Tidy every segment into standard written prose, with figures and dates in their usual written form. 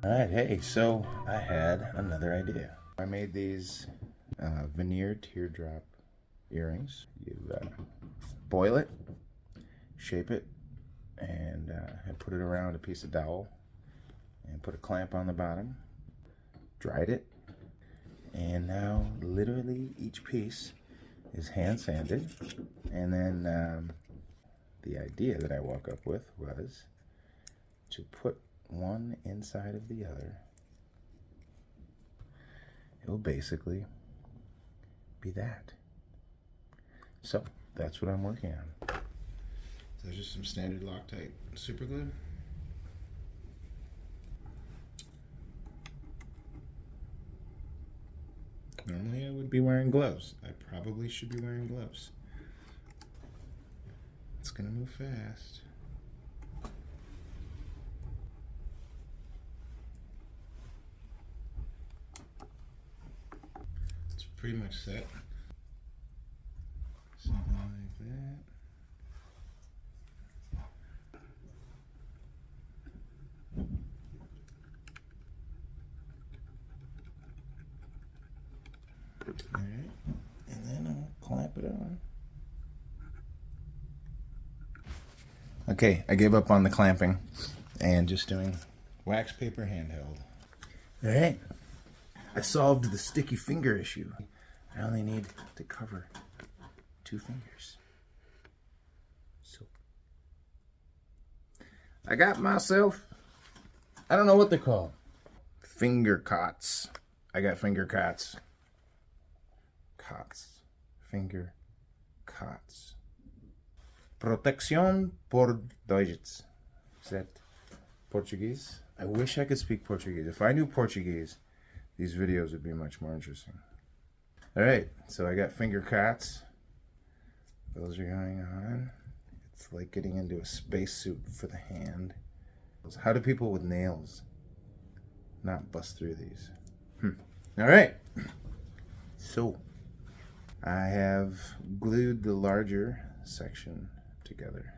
Alright, hey, so I had another idea. I made these veneer teardrop earrings. You boil it, shape it, and put it around a piece of dowel and put a clamp on the bottom. Dried it, and now literally each piece is hand sanded. And then the idea that I woke up with was to put one inside of the other. It will basically be that. So that's what I'm working on. So there's just some standard Loctite super glue. Normally I would be wearing gloves. I probably should be wearing gloves. It's gonna move fast. It's pretty much set. Something like that. Alright, and then I'll clamp it on. Okay, I gave up on the clamping and just doing wax paper handheld. Alright, I solved the sticky finger issue. I only need to cover 2 fingers. So, I got myself, I don't know what they're called. Finger cots. I got finger cots. Finger cots. Protección por dois. Is that Portuguese? I wish I could speak Portuguese. If I knew Portuguese, these videos would be much more interesting. Alright, so I got finger cots. Those are going on. It's like getting into a spacesuit for the hand. How do people with nails not bust through these? Alright, so I have glued the larger section together.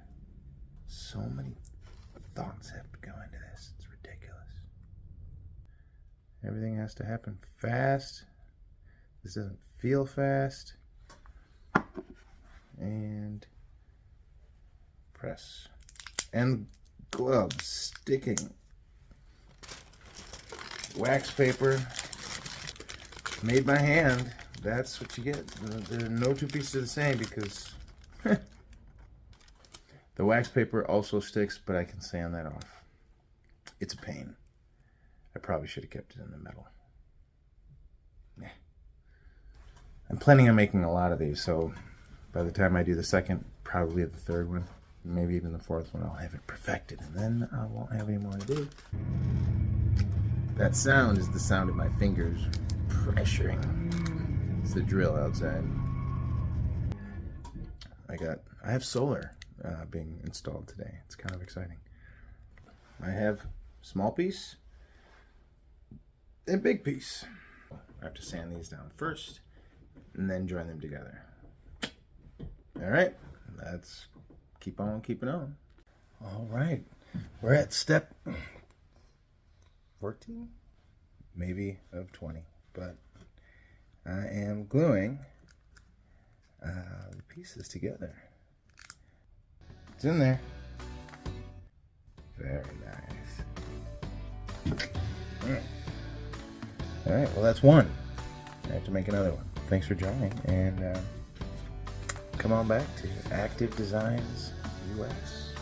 So many thoughts have to go into this. It's ridiculous. Everything has to happen fast. This doesn't feel fast. And press. And gloves sticking. Wax paper made by hand. That's what you get. There are no 2 pieces are the same because the wax paper also sticks, but I can sand that off. It's a pain. I probably should have kept it in the metal. Yeah. I'm planning on making a lot of these, so by the time I do the second, probably the third one, maybe even the 4th one, I'll have it perfected, and then I won't have any more to do. That sound is the sound of my fingers pressuring. It's the drill outside. I have solar being installed today. It's kind of exciting. I have small piece and big piece. I have to sand these down first and then join them together. All right, let's keep on keeping on. All right, we're at step 14, maybe of 20, but I am gluing the pieces together. It's in there. Very nice. All right, well that's one. I have to make another one. Thanks for joining, and come on back to Active Designs US.